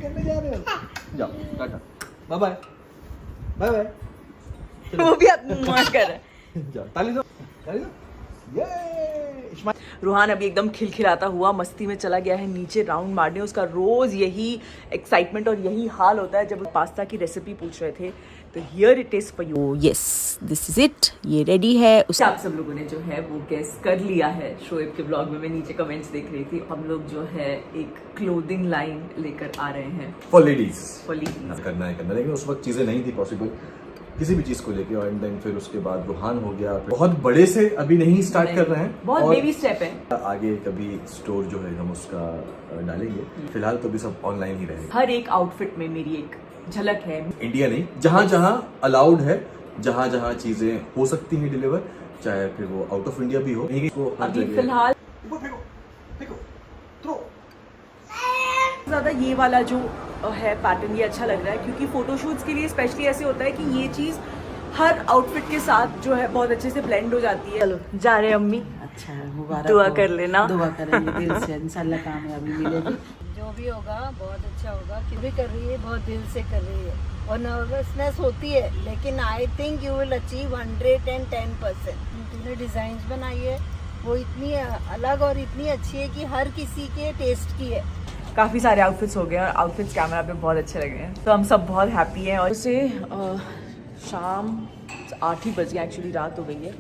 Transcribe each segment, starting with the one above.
करने जा रहे हो? जाओ tata bye bye bye bye. वो भी अपनी मुआ कर रहा है। जाओ ताली दो ताली दो। ये रूहान अभी एकदम खिलखिलाता हुआ मस्ती में चला गया है नीचे राउंड मारने। उसका रोज यही एक्साइटमेंट और यही हाल होता है जब पास्ता की रेसिपी पूछ रहे थे। तो here it is for you. Yes this is it, ये रेडी है। उसे आप सब लोगों ने जो है वो गेस कर लिया है शोएब के ब्लॉग में। मैं नीचे कमेंट्स देख रही थी। हम लोग जो है एक क्लोथिंग लाइन लेकर आ रहे हैं फॉर लेडीज। करना है लेकिन उस वक्त चीजें नहीं थी पॉसिबल किसी भी चीज को लेके। और देन फिर उसके बाद रूहान हो गया। बहुत बड़े से अभी नहीं स्टार्ट कर रहे हैं, बहुत बेबी स्टेप है। आगे कभी स्टोर जो है हम उसका डालेंगे। फिलहाल तो भी सब ऑनलाइन ही रहेगा। हर एक आउटफिट में मेरी एक झलक है। इंडिया नहीं, जहाँ जहाँ अलाउड है, जहाँ जहाँ चीजें हो सकती हैं डिलीवर, चाहे फिर वो आउट ऑफ इंडिया भी हो। अभी फिलहाल ज्यादा ये वाला जो है पैटर्न ये अच्छा लग रहा है क्योंकि फोटोशूट्स के लिए स्पेशली ऐसे होता है कि ये चीज हर आउटफिट के साथ जो है बहुत अच्छे से ब्लेंड हो जाती है। चलो जा रहे अम्मी। अच्छा मुबारक दुआ हो। कर लेना। दुआ करेंगे दिल से, इंशाल्लाह कामयाबी मिलेगी। जो भी होगा बहुत अच्छा होगा। कि भी कर रही है, बहुत दिल से कर रही है और नर्वसनेस होती है लेकिन I think you will achieve 110%। तूने डिजाइन बनाई है वो इतनी अलग और इतनी अच्छी है कि हर किसी के टेस्ट की है। काफ़ी सारे आउटफिट्स हो गए और आउटफिट्स कैमरा पे बहुत अच्छे लगे हैं तो हम सब बहुत हैप्पी हैं। और उसे शाम 8 ही बज गए, एक्चुअली रात हो गई है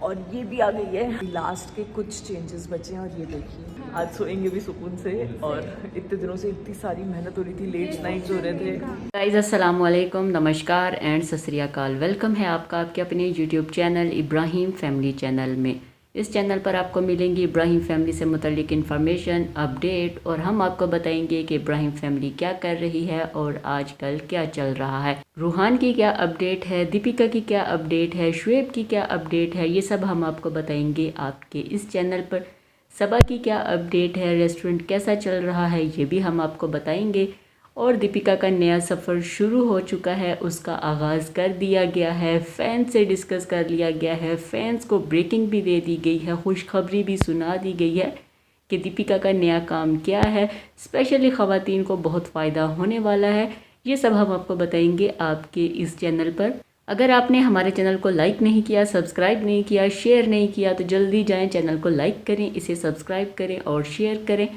और ये भी आ गई है। लास्ट के कुछ चेंजेस बचे हैं और ये देखिए आज सोएंगे भी सुकून से। और इतने दिनों से इतनी सारी मेहनत हो रही थी, लेट नाइट्स हो रहे थे। गाइस अस्सलाम वालेकुम, नमस्कार एंड सत श्री अकाल। वेलकम है आपका आपके अपने YouTube channel Ibrahim family channel में। इस चैनल पर आपको मिलेंगी इब्राहिम फैमिली से मुतल्लिक इन्फॉर्मेशन, अपडेट और हम आपको बताएंगे कि इब्राहिम फैमिली क्या कर रही है और आजकल क्या चल रहा है। रूहान की क्या अपडेट है, दीपिका की क्या अपडेट है, शोएब की क्या अपडेट है, ये सब हम आपको बताएंगे आपके इस चैनल पर। सबा की क्या अपडेट है, रेस्टोरेंट कैसा चल रहा है, ये भी हम आपको बताएंगे। और दीपिका का नया सफ़र शुरू हो चुका है, उसका आगाज़ कर दिया गया है, फैंस से डिस्कस कर लिया गया है, फैंस को ब्रेकिंग भी दे दी गई है, खुशखबरी भी सुना दी गई है कि दीपिका का नया काम क्या है। स्पेशली ख़वातीन को बहुत फ़ायदा होने वाला है। ये सब हम आपको बताएंगे आपके इस चैनल पर। अगर आपने हमारे चैनल को लाइक नहीं किया, सब्सक्राइब नहीं किया, शेयर नहीं किया तो जल्दी जाएँ चैनल को लाइक करें, इसे सब्सक्राइब करें और शेयर करें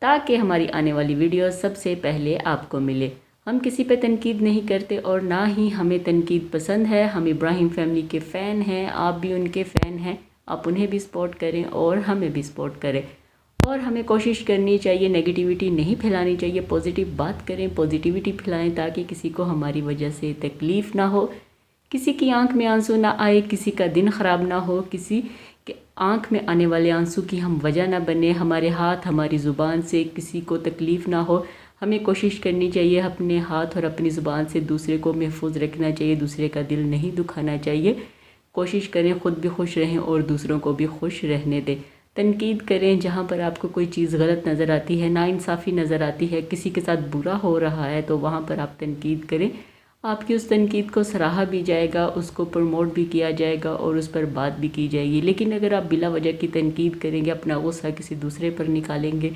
ताकि हमारी आने वाली वीडियो सबसे पहले आपको मिले। हम किसी पे तनकीद नहीं करते और ना ही हमें तनकीद पसंद है। हम इब्राहिम फैमिली के फ़ैन हैं, आप भी उनके फ़ैन हैं। आप उन्हें भी सपोर्ट करें और हमें भी सपोर्ट करें। और हमें कोशिश करनी चाहिए, नेगेटिविटी नहीं फैलानी चाहिए, पॉजिटिव बात करें, पॉजिटिविटी फैलाएं ताकि किसी को हमारी वजह से तकलीफ़ ना हो, किसी की आंख में आंसू ना आए, किसी का दिन ख़राब ना हो, किसी के आंख में आने वाले आंसू की हम वजह ना बने, हमारे हाथ हमारी ज़ुबान से किसी को तकलीफ़ ना हो। हमें कोशिश करनी चाहिए अपने हाथ और अपनी ज़ुबान से दूसरे को महफूज रखना चाहिए, दूसरे का दिल नहीं दुखाना चाहिए। कोशिश करें ख़ुद भी खुश रहें और दूसरों को भी खुश रहने दें। तनकीद करें जहाँ पर आपको कोई चीज़ गलत नज़र आती है, नाइंसाफ़ी नज़र आती है, किसी के साथ बुरा हो रहा है तो वहाँ पर आप तनकीद करें। आपकी उस तनकीद को सराहा भी जाएगा, उसको प्रमोट भी किया जाएगा और उस पर बात भी की जाएगी। लेकिन अगर आप बिला वजह की तनकीद करेंगे, अपना गुस्सा किसी दूसरे पर निकालेंगे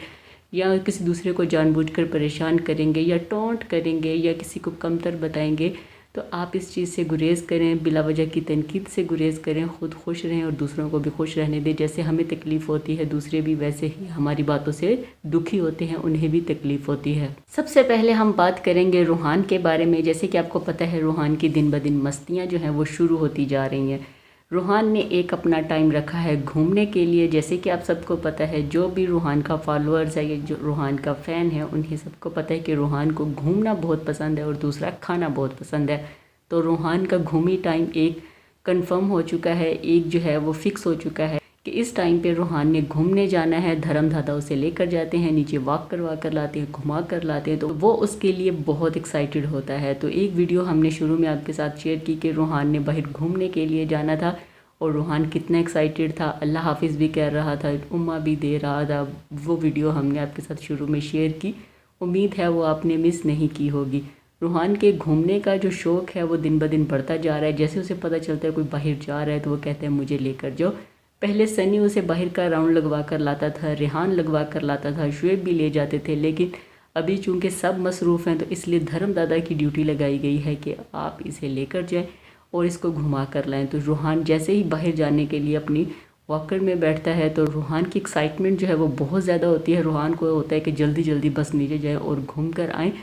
या किसी दूसरे को जानबूझकर परेशान करेंगे या टोंट करेंगे या किसी को कमतर बताएंगे तो आप इस चीज़ से गुरेज़ करें, बिला वजह की तनकीद से गुरेज़ करें। ख़ुद खुश रहें और दूसरों को भी खुश रहने दें। जैसे हमें तकलीफ़ होती है, दूसरे भी वैसे ही हमारी बातों से दुखी होते हैं, उन्हें भी तकलीफ़ होती है। सबसे पहले हम बात करेंगे रूहान के बारे में। जैसे कि आपको पता है रूहान की दिन ब दिन मस्तियाँ जो हैं वो शुरू होती जा रही हैं। रूहान ने एक अपना टाइम रखा है घूमने के लिए। जैसे कि आप सबको पता है, जो भी रूहान का फॉलोअर्स है या जो रूहान का फ़ैन है उन्हें सबको पता है कि रूहान को घूमना बहुत पसंद है और दूसरा खाना बहुत पसंद है। तो रूहान का घूमी टाइम एक कंफर्म हो चुका है, एक जो है वो फिक्स हो चुका है कि इस टाइम पे रूहान ने घूमने जाना है। धर्म दादा उसे लेकर जाते हैं, नीचे वॉक करवा कर लाते हैं, घुमा कर लाते हैं, तो वो उसके लिए बहुत एक्साइटेड होता है। तो एक वीडियो हमने शुरू में आपके साथ शेयर की कि रूहान ने बाहर घूमने के लिए जाना था और रूहान कितना एक्साइटेड था, अल्लाह हाफिज़ भी कह रहा था, उम्मा भी दे रहा था। वो वीडियो हमने आपके साथ शुरू में शेयर की, उम्मीद है वो आपने मिस नहीं की होगी। रूहान के घूमने का जो शौक़ है वो दिन ब दिन बढ़ता जा रहा है। जैसे उसे पता चलता है कोई बाहर जा रहा है तो वो कहते हैं मुझे लेकर जाओ। पहले सनी उसे बाहर का राउंड लगवा कर लाता था, रेहान लगवा कर लाता था, शुएब भी ले जाते थे, लेकिन अभी चूँकि सब मसरूफ़ हैं तो इसलिए धर्मदादा की ड्यूटी लगाई गई है कि आप इसे लेकर जाएं और इसको घुमा कर लाएं। तो रूहान जैसे ही बाहर जाने के लिए अपनी वॉकर में बैठता है तो रूहान की एक्साइटमेंट जो है वो बहुत ज़्यादा होती है। रूहान को होता है कि जल्दी जल्दी बस नीचे जाए और घूम कर आएँ।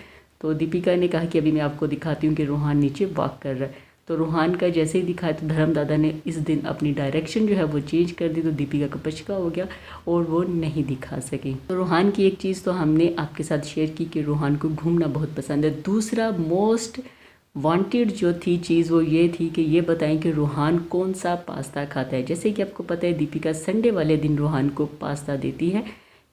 तो दीपिका ने कहा कि अभी मैं आपको दिखाती हूँ कि रूहान नीचे वॉक कर रहा है। तो रूहान का जैसे ही दिखाया तो धर्मदादा ने इस दिन अपनी डायरेक्शन जो है वो चेंज कर दी। तो दीपिका का पचका हो गया और वो नहीं दिखा सकी। तो रूहान की एक चीज़ तो हमने आपके साथ शेयर की कि रूहान को घूमना बहुत पसंद है। दूसरा मोस्ट वांटेड जो थी चीज़ वो ये थी कि ये बताएं कि रूहान कौन सा पास्ता खाता है। जैसे कि आपको पता है दीपिका संडे वाले दिन रूहान को पास्ता देती है,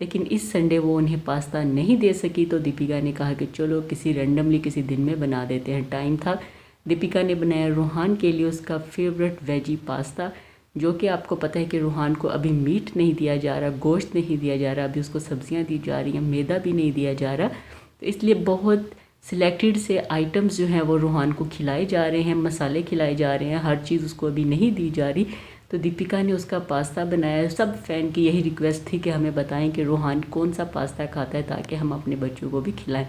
लेकिन इस संडे वो उन्हें पास्ता नहीं दे सकी। तो दीपिका ने कहा कि चलो किसी रैंडमली किसी दिन में बना देते हैं। टाइम था, दीपिका ने बनाया रूहान के लिए उसका फेवरेट वेजी पास्ता, जो कि आपको पता है कि रूहान को अभी मीट नहीं दिया जा रहा, गोश्त नहीं दिया जा रहा, अभी उसको सब्जियां दी जा रही हैं, मैदा भी नहीं दिया जा रहा। तो इसलिए बहुत सिलेक्टेड से आइटम्स जो हैं वो रूहान को खिलाए जा रहे हैं, मसाले खिलाए जा रहे हैं, हर चीज़ उसको अभी नहीं दी जा रही। तो दीपिका ने उसका पास्ता बनाया। सब फ़ैन की यही रिक्वेस्ट थी कि हमें बताएं कि रूहान कौन सा पास्ता खाता है ताकि हम अपने बच्चों को भी खिलाएं।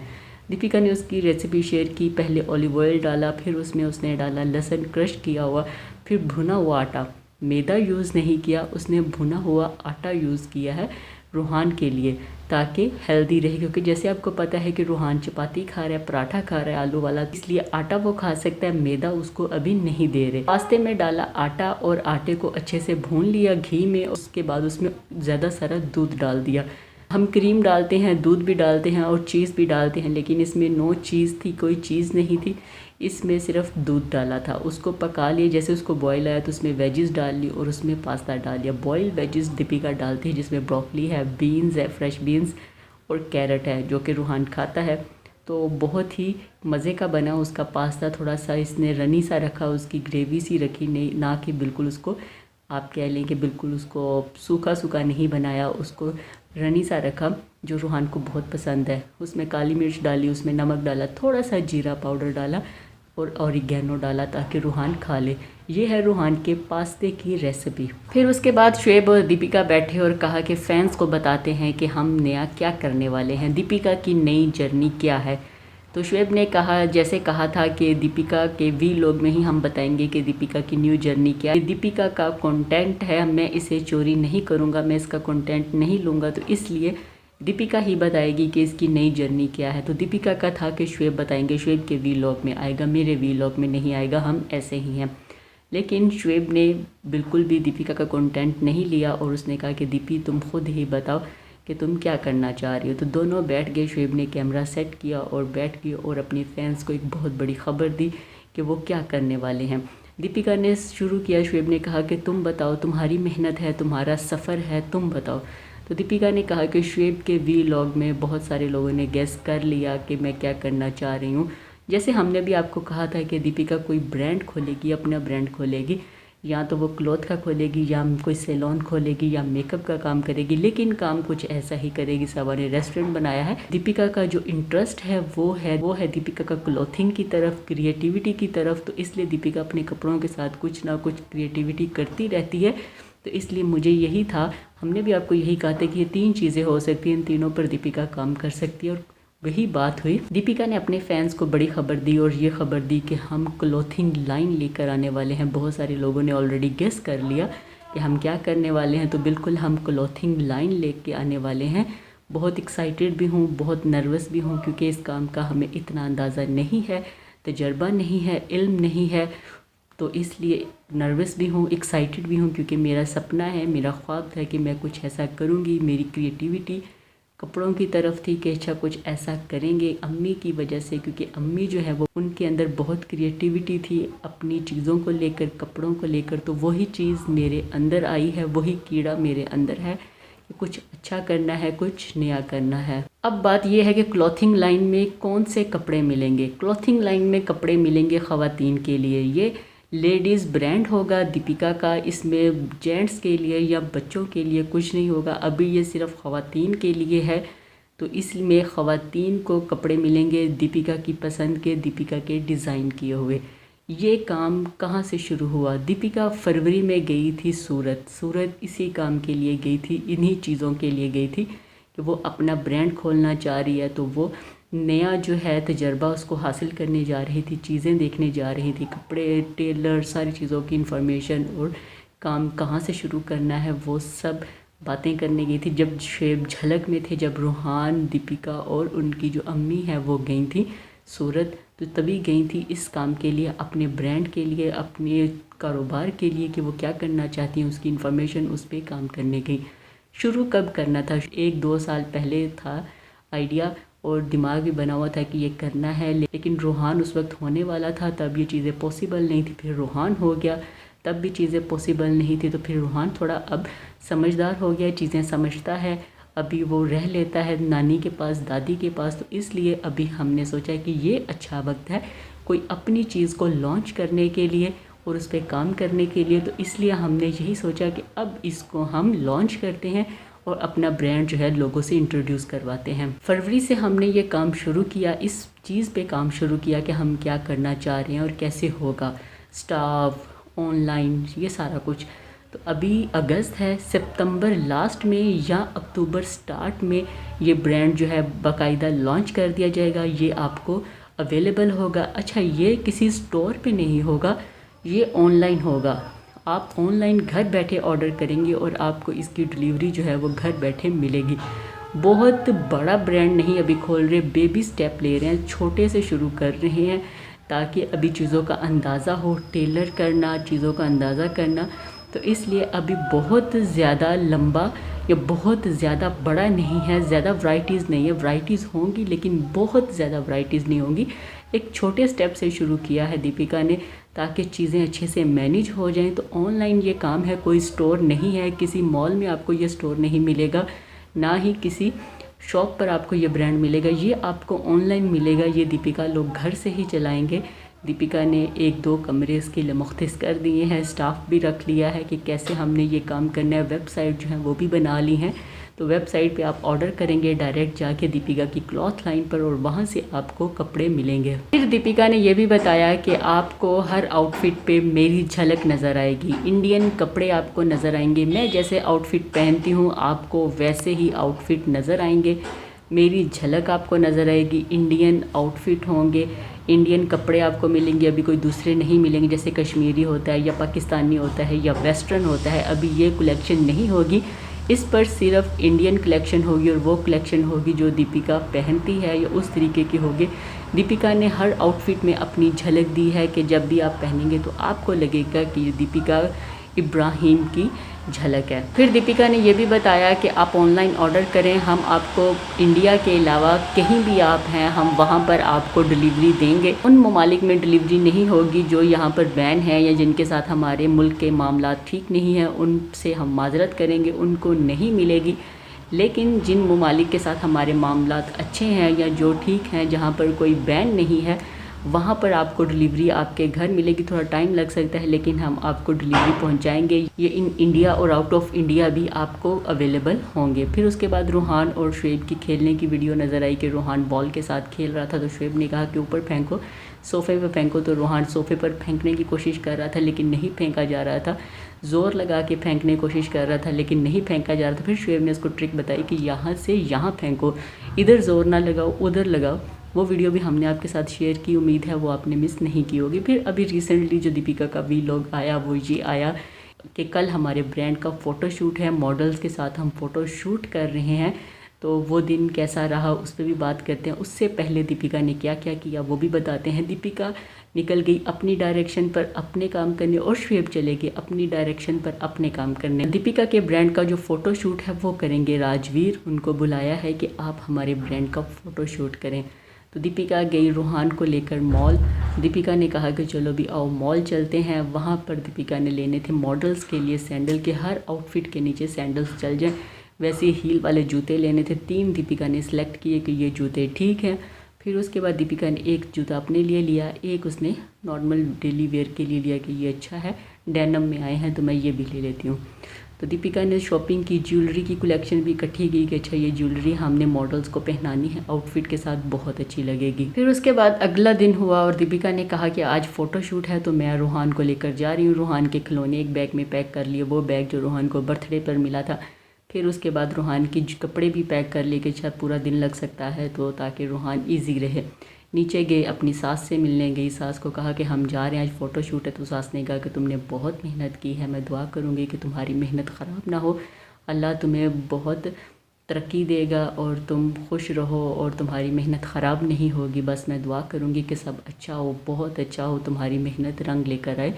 दीपिका ने उसकी रेसिपी शेयर की। पहले ऑलिव ऑयल डाला, फिर उसमें उसने डाला लहसुन क्रश किया हुआ, फिर भुना हुआ आटा, मैदा यूज़ नहीं किया, उसने भुना हुआ आटा यूज़ किया है रूहान के लिए ताकि हेल्दी रहे। क्योंकि जैसे आपको पता है कि रूहान चपाती खा रहा है, पराठा खा रहा है आलू वाला, इसलिए आटा वो खा सकता है, मैदा उसको अभी नहीं दे रहे। पास्ते में डाला आटा और आटे को अच्छे से भून लिया घी में। उसके बाद उसमें ज़्यादा सारा दूध डाल दिया। हम क्रीम डालते हैं, दूध भी डालते हैं और चीज़ भी डालते हैं, लेकिन इसमें नो चीज़ थी, कोई चीज़ नहीं थी, इसमें सिर्फ दूध डाला था। उसको पका लिए। जैसे उसको बॉयल आया तो उसमें वेजिस डाल ली और उसमें पास्ता डाल दिया। बॉयल वेजिस दीपिका डालती है जिसमें ब्रोकली है, बीन्स है, फ्रेश बीन्स और कैरेट है, जो कि रूहान खाता है। तो बहुत ही मज़े का बना उसका पास्ता। थोड़ा सा इसने रनी सा रखा, उसकी ग्रेवी सी रखी, नहीं ना कि बिल्कुल उसको आप कह लें कि बिल्कुल उसको सूखा सूखा नहीं बनाया, उसको रनी सा रखा, जो रूहान को बहुत पसंद है। उसमें काली मिर्च डाली, उसमें नमक डाला, थोड़ा सा जीरा पाउडर डाला और ऑरिगेनो डाला ताकि रूहान खा ले। ये है रूहान के पास्ते की रेसिपी। फिर उसके बाद शुएब और दीपिका बैठे और कहा कि फैंस को बताते हैं कि हम नया क्या करने वाले हैं, दीपिका की नई जर्नी क्या है। तो शुएब ने कहा, जैसे कहा था कि दीपिका के वीलॉग में ही हम बताएंगे कि दीपिका की न्यू जर्नी क्या है। दीपिका का कंटेंट है, मैं इसे चोरी नहीं करूँगा, मैं इसका कंटेंट नहीं लूँगा, तो इसलिए दीपिका ही बताएगी कि इसकी नई जर्नी क्या है। तो दीपिका का था कि शुएब बताएंगे, शुएब के वीलॉग में आएगा, मेरे वीलॉग में नहीं आएगा, हम ऐसे ही हैं। लेकिन शुएब ने बिल्कुल भी दीपिका का कंटेंट नहीं लिया और उसने कहा कि दीपी तुम खुद ही बताओ कि तुम क्या करना चाह रही हो। तो दोनों बैठ गए, शुएब ने कैमरा सेट किया और बैठ गए और अपने फैंस को एक बहुत बड़ी ख़बर दी कि वो क्या करने वाले हैं। दीपिका ने शुरू किया, शुएब ने कहा कि तुम बताओ, तुम्हारी मेहनत है, तुम्हारा सफ़र है, तुम बताओ। तो दीपिका ने कहा कि शुएब के वीलॉग में बहुत सारे लोगों ने गेस कर लिया कि मैं क्या करना चाह रही हूँ। जैसे हमने भी आपको कहा था कि दीपिका कोई ब्रांड खोलेगी, अपना ब्रांड खोलेगी, या तो वो क्लॉथ का खोलेगी या कोई सैलून खोलेगी या मेकअप का काम करेगी, लेकिन काम कुछ ऐसा ही करेगी। सबा ने रेस्टोरेंट बनाया है। दीपिका का जो इंटरेस्ट है वो है दीपिका का क्लॉथिंग की तरफ, क्रिएटिविटी की तरफ। तो इसलिए दीपिका अपने कपड़ों के साथ कुछ ना कुछ क्रिएटिविटी करती रहती है। तो इसलिए मुझे यही था, हमने भी आपको यही कहा था कि ये 3 चीज़ें हो सकती हैं, इन तीनों पर दीपिका काम कर सकती है और वही बात हुई। दीपिका ने अपने फैंस को बड़ी खबर दी और ये खबर दी कि हम क्लॉथिंग लाइन लेकर आने वाले हैं। बहुत सारे लोगों ने ऑलरेडी गेस कर लिया कि हम क्या करने वाले हैं। तो बिल्कुल हम क्लॉथिंग लाइन लेके आने वाले हैं। बहुत एक्साइटेड भी हूँ, बहुत नर्वस भी हूँ, क्योंकि इस काम का हमें इतना अंदाज़ा नहीं है, तजर्बा नहीं है, इल्म नहीं है। तो इसलिए नर्वस भी हूँ, एक्साइटेड भी हूँ, क्योंकि मेरा सपना है, मेरा ख्वाब था कि मैं कुछ ऐसा करूँगी। मेरी क्रिएटिविटी कपड़ों की तरफ थी कि अच्छा कुछ ऐसा करेंगे अम्मी की वजह से, क्योंकि अम्मी जो है वो उनके अंदर बहुत क्रिएटिविटी थी अपनी चीज़ों को लेकर, कपड़ों को लेकर। तो वही चीज़ मेरे अंदर आई है, वही कीड़ा मेरे अंदर है कि कुछ अच्छा करना है, कुछ नया करना है। अब बात यह है कि क्लॉथिंग लाइन में कौन से कपड़े मिलेंगे। क्लॉथिंग लाइन में कपड़े मिलेंगे ख़वातीन के लिए। ये लेडीज़ ब्रांड होगा दीपिका का, इसमें जेंट्स के लिए या बच्चों के लिए कुछ नहीं होगा। अभी ये सिर्फ ख़वातीन के लिए है। तो इसमें ख़वातीन को कपड़े मिलेंगे दीपिका की पसंद के, दीपिका के डिज़ाइन किए हुए। ये काम कहाँ से शुरू हुआ? दीपिका फरवरी में गई थी सूरत इसी काम के लिए गई थी, इन्हीं चीज़ों के लिए गई थी कि वो अपना ब्रांड खोलना चाह रही है, तो वो नया जो है तजर्बा उसको हासिल करने जा रही थी, चीज़ें देखने जा रही थी, कपड़े, टेलर, सारी चीज़ों की इन्फॉर्मेशन और काम कहाँ से शुरू करना है वो सब बातें करने गई थी। जब शेब झलक में थे, जब रूहान, दीपिका और उनकी जो अम्मी है वो गई थी सूरत, तो तभी गई थी इस काम के लिए, अपने ब्रांड के लिए, अपने कारोबार के लिए कि वो क्या करना चाहती हैं, उसकी इन्फॉर्मेशन उस पर काम करने गई। शुरू कब करना था? 1-2 साल पहले था आइडिया और दिमाग भी बना हुआ था कि ये करना है, लेकिन रूहान उस वक्त होने वाला था, तब ये चीज़ें पॉसिबल नहीं थी। फिर रूहान हो गया, तब भी चीज़ें पॉसिबल नहीं थी। तो फिर रूहान थोड़ा अब समझदार हो गया, चीज़ें समझता है, अभी वो रह लेता है नानी के पास, दादी के पास, तो इसलिए अभी हमने सोचा कि ये अच्छा वक्त है कोई अपनी चीज़ को लॉन्च करने के लिए और उस पर काम करने के लिए। तो इसलिए हमने यही सोचा कि अब इसको हम लॉन्च करते हैं और अपना ब्रांड जो है लोगों से इंट्रोड्यूस करवाते हैं। फरवरी से हमने ये काम शुरू किया, इस चीज़ पे काम शुरू किया कि हम क्या करना चाह रहे हैं और कैसे होगा, स्टाफ, ऑनलाइन, ये सारा कुछ। तो अभी अगस्त है, सितंबर लास्ट में या अक्टूबर स्टार्ट में ये ब्रांड जो है बाकायदा लॉन्च कर दिया जाएगा, ये आपको अवेलेबल होगा। अच्छा, ये किसी स्टोर पे नहीं होगा, ये ऑनलाइन होगा। आप ऑनलाइन घर बैठे ऑर्डर करेंगे और आपको इसकी डिलीवरी जो है वो घर बैठे मिलेगी। बहुत बड़ा ब्रांड नहीं अभी खोल रहे, बेबी स्टेप ले रहे हैं, छोटे से शुरू कर रहे हैं ताकि अभी चीज़ों का अंदाज़ा हो, टेलर करना, चीज़ों का अंदाज़ा करना। तो इसलिए अभी बहुत ज़्यादा लंबा या बहुत ज़्यादा बड़ा नहीं है, ज़्यादा वैरायटीज़ नहीं है, वैरायटीज़ होंगी लेकिन बहुत ज़्यादा वैरायटीज़ नहीं होंगी। एक छोटे स्टेप से शुरू किया है दीपिका ने ताकि चीज़ें अच्छे से मैनेज हो जाएं। तो ऑनलाइन ये काम है, कोई स्टोर नहीं है, किसी मॉल में आपको ये स्टोर नहीं मिलेगा, ना ही किसी शॉप पर आपको ये ब्रांड मिलेगा, ये आपको ऑनलाइन मिलेगा। ये दीपिका लोग घर से ही चलाएंगे। दीपिका ने 1-2 कमरे इसके लिए मुख्तस कर दिए हैं, स्टाफ भी रख लिया है कि कैसे हमने ये काम करना है, वेबसाइट जो है वो भी बना ली हैं। तो वेबसाइट पे आप ऑर्डर करेंगे डायरेक्ट जाके दीपिका की क्लॉथ लाइन पर और वहाँ से आपको कपड़े मिलेंगे। फिर दीपिका ने ये भी बताया कि आपको हर आउटफिट पे मेरी झलक नज़र आएगी, इंडियन कपड़े आपको नज़र आएंगे, मैं जैसे आउटफिट पहनती हूँ आपको वैसे ही आउटफिट नज़र आएंगे, मेरी झलक आपको नज़र आएगी, इंडियन आउटफिट होंगे, इंडियन कपड़े आपको मिलेंगे, अभी कोई दूसरे नहीं मिलेंगे जैसे कश्मीरी होता है या पाकिस्तानी होता है या वेस्टर्न होता है, अभी ये कलेक्शन नहीं होगी। इस पर सिर्फ इंडियन कलेक्शन होगी और वो कलेक्शन होगी जो दीपिका पहनती है या उस तरीके की होगी। दीपिका ने हर आउटफिट में अपनी झलक दी है कि जब भी आप पहनेंगे तो आपको लगेगा कि ये दीपिका इब्राहिम की झलक है। फिर दीपिका ने यह भी बताया कि आप ऑनलाइन ऑर्डर करें, हम आपको इंडिया के अलावा कहीं भी आप हैं हम वहां पर आपको डिलीवरी देंगे। उन ममालिक में डिलीवरी नहीं होगी जो यहां पर बैन है या जिनके साथ हमारे मुल्क के मामला ठीक नहीं हैं, उनसे हम माजरत करेंगे, उनको नहीं मिलेगी। लेकिन जिन ममालिक के साथ हमारे मामला अच्छे हैं या जो ठीक हैं, जहाँ पर कोई बैन नहीं है, वहाँ पर आपको डिलीवरी आपके घर मिलेगी। थोड़ा टाइम लग सकता है लेकिन हम आपको डिलीवरी पहुँचाएंगे। ये इन इंडिया और आउट ऑफ इंडिया भी आपको अवेलेबल होंगे। फिर उसके बाद रूहान और शुएब की खेलने की वीडियो नज़र आई कि रूहान बॉल के साथ खेल रहा था तो शुएब ने कहा कि ऊपर फेंको, सोफ़े पे फेंको। तो रूहान सोफ़े पर फेंकने की कोशिश कर रहा था लेकिन नहीं फेंका जा रहा था, ज़ोर लगा के फेंकने की कोशिश कर रहा था लेकिन नहीं फेंका जा रहा था। फिर शुएब ने उसको ट्रिक बताई कि यहाँ से यहाँ फेंको, इधर ज़ोर ना लगाओ उधर लगाओ। वो वीडियो भी हमने आपके साथ शेयर की, उम्मीद है वो आपने मिस नहीं की होगी। फिर अभी रिसेंटली जो दीपिका का वीलॉग आया वो ये आया कि कल हमारे ब्रांड का फ़ोटोशूट है, मॉडल्स के साथ हम फ़ोटो शूट कर रहे हैं, तो वो दिन कैसा रहा उस पर भी बात करते हैं। उससे पहले दीपिका ने क्या क्या किया वो भी बताते हैं। दीपिका निकल गई अपनी डायरेक्शन पर अपने काम करने और शुएब चले गए अपनी डायरेक्शन पर अपने काम करने। दीपिका के ब्रांड का जो फ़ोटो शूट है वो करेंगे राजवीर, उनको बुलाया है कि आप हमारे ब्रांड का फ़ोटो शूट करें। तो दीपिका गई रूहान को लेकर मॉल। दीपिका ने कहा कि चलो भी आओ मॉल चलते हैं। वहाँ पर दीपिका ने लेने थे मॉडल्स के लिए सैंडल के, हर आउटफिट के नीचे सैंडल्स चल जाएं, वैसे हील वाले जूते लेने थे। 3 दीपिका ने सिलेक्ट किए कि ये जूते ठीक हैं। फिर उसके बाद दीपिका ने एक जूता अपने लिए लिया, एक उसने नॉर्मल डेली वेयर के लिए लिया कि ये अच्छा है, डेनिम में आए हैं तो मैं ये भी ले लेती हूँ। तो दीपिका ने शॉपिंग की, ज्वेलरी की कलेक्शन भी इकट्ठी की कि अच्छा ये ज्वेलरी हमने मॉडल्स को पहनानी है, आउटफिट के साथ बहुत अच्छी लगेगी। फिर उसके बाद अगला दिन हुआ और दीपिका ने कहा कि आज फ़ोटोशूट है तो मैं रूहान को लेकर जा रही हूँ। रूहान के खिलौने एक बैग में पैक कर लिए, वो बैग जो रूहान को बर्थडे पर मिला था। फिर उसके बाद रूहान की कपड़े भी पैक कर लिए कि शायद पूरा दिन लग सकता है, तो ताकि रूहान ईजी रहे। नीचे गए, अपनी सास से मिलने गई। सास को कहा कि हम जा रहे हैं, आज फ़ोटोशूट है। तो सास ने कहा कि तुमने बहुत मेहनत की है, मैं दुआ करूँगी कि तुम्हारी मेहनत ख़राब ना हो, अल्लाह तुम्हें बहुत तरक्की देगा और तुम खुश रहो और तुम्हारी मेहनत ख़राब नहीं होगी। बस मैं दुआ करूँगी कि सब अच्छा हो, बहुत अच्छा हो, तुम्हारी मेहनत रंग लेकर आए,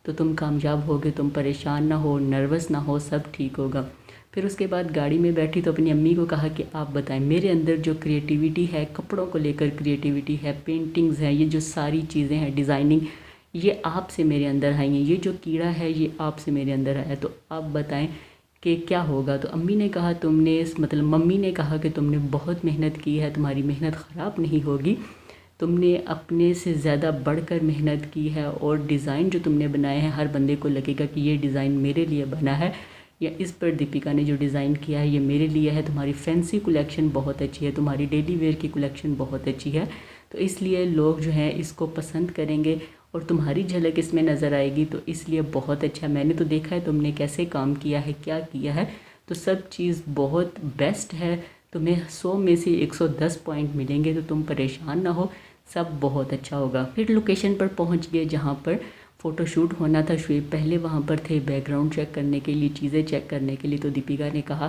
तो तुम कामयाब होगे, तुम परेशान ना हो, नर्वस ना हो, सब ठीक होगा। फिर उसके बाद गाड़ी में बैठी तो अपनी अम्मी को कहा कि आप बताएं, मेरे अंदर जो क्रिएटिविटी है, कपड़ों को लेकर क्रिएटिविटी है, पेंटिंग्स हैं, ये जो सारी चीज़ें हैं, डिज़ाइनिंग, ये आपसे मेरे अंदर आई हैं, ये जो कीड़ा है ये आपसे मेरे अंदर आया, तो आप बताएं कि क्या होगा। तो अम्मी ने कहा मम्मी ने कहा कि तुमने बहुत मेहनत की है, तुम्हारी मेहनत ख़राब नहीं होगी, तुमने अपने से ज़्यादा बढ़कर मेहनत की है और डिज़ाइन जो तुमने बनाए हैं हर बंदे को लगेगा कि ये डिज़ाइन मेरे लिए बना है, या इस पर दीपिका ने जो डिज़ाइन किया है ये मेरे लिए है। तुम्हारी फैंसी कलेक्शन बहुत अच्छी है, तुम्हारी डेली वेयर की कलेक्शन बहुत अच्छी है, तो इसलिए लोग जो हैं इसको पसंद करेंगे और तुम्हारी झलक इसमें नज़र आएगी, तो इसलिए बहुत अच्छा। मैंने तो देखा है तुमने कैसे काम किया है, क्या किया है, तो सब चीज़ बहुत बेस्ट है, तुम्हें 100 में से 110 पॉइंट मिलेंगे, तो तुम परेशान ना हो, सब बहुत अच्छा होगा। फिर लोकेशन पर पहुंच गए जहां पर फ़ोटोशूट होना था। शुएब पहले वहां पर थे बैकग्राउंड चेक करने के लिए, चीज़ें चेक करने के लिए, तो दीपिका ने कहा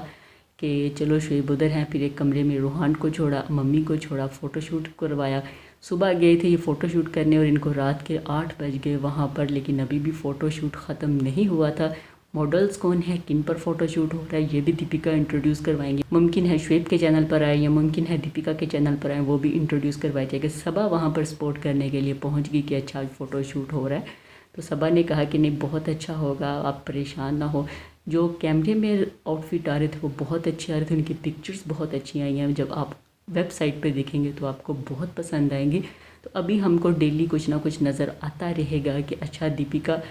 कि चलो शुएब उधर हैं। फिर एक कमरे में रूहान को छोड़ा, मम्मी को छोड़ा, फ़ोटोशूट करवाया। सुबह गए थे ये फ़ोटोशूट करने और इनको रात के 8 बज गए वहाँ पर, लेकिन अभी भी फ़ोटोशूट ख़त्म नहीं हुआ था। मॉडल्स कौन है, किन पर फ़ोटोशूट हो रहा है, ये भी दीपिका इंट्रोड्यूस करवाएंगे। मुमकिन है शुएब के चैनल पर आए या मुमकिन है दीपिका के चैनल पर आए, वो भी इंट्रोड्यूस करवाए जाएगा। सबा वहाँ पर सपोर्ट करने के लिए पहुँच गई कि अच्छा फ़ोटोशूट हो रहा है, तो सबा ने कहा कि नहीं बहुत अच्छा होगा, आप परेशान ना हो। जो कैमरे में आउटफिट आ रहे थे वो बहुत अच्छे आ रहे थे, उनकी पिक्चर्स बहुत अच्छी आई हैं, जब आप वेबसाइट पे देखेंगे तो आपको बहुत पसंद आएंगी। तो अभी हमको डेली कुछ ना कुछ नज़र आता रहेगा कि अच्छा दीपिका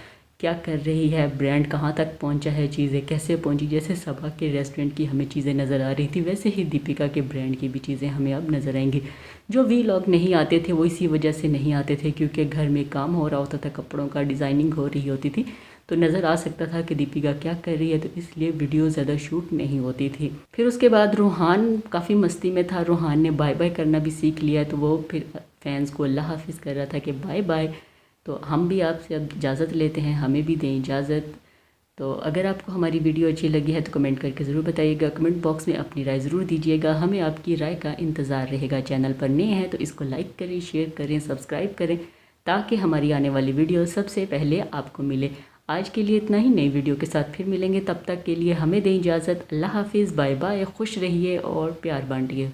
क्या कर रही है, ब्रांड कहाँ तक पहुँचा है, चीज़ें कैसे पहुँची। जैसे सबा के रेस्टोरेंट की हमें चीज़ें नज़र आ रही थी, वैसे ही दीपिका के ब्रांड की भी चीज़ें हमें अब नज़र आएंगी। जो वीलॉग नहीं आते थे वो इसी वजह से नहीं आते थे क्योंकि घर में काम हो रहा होता था, कपड़ों का डिज़ाइनिंग हो रही होती थी, तो नज़र आ सकता था कि दीपिका क्या कर रही है, तो इसलिए वीडियो ज़्यादा शूट नहीं होती थी। फिर उसके बाद रूहान काफ़ी मस्ती में था, रूहान ने बाय बाय करना भी सीख लिया, तो वो फिर फैंस को अल्लाह हाफिज़ कर रहा था कि बाय बाय। तो हम भी आपसे अब इजाज़त लेते हैं, हमें भी दें इजाज़त। तो अगर आपको हमारी वीडियो अच्छी लगी है तो कमेंट करके ज़रूर बताइएगा, कमेंट बॉक्स में अपनी राय ज़रूर दीजिएगा, हमें आपकी राय का इंतज़ार रहेगा। चैनल पर नए हैं तो इसको लाइक करें, शेयर करें, सब्सक्राइब करें, ताकि हमारी आने वाली वीडियो सबसे पहले आपको मिले। आज के लिए इतना ही, नई वीडियो के साथ फिर मिलेंगे, तब तक के लिए हमें दें इजाज़त। अल्लाह हाफिज़, बाय बाय, खुश रहिए और प्यार बांटिए।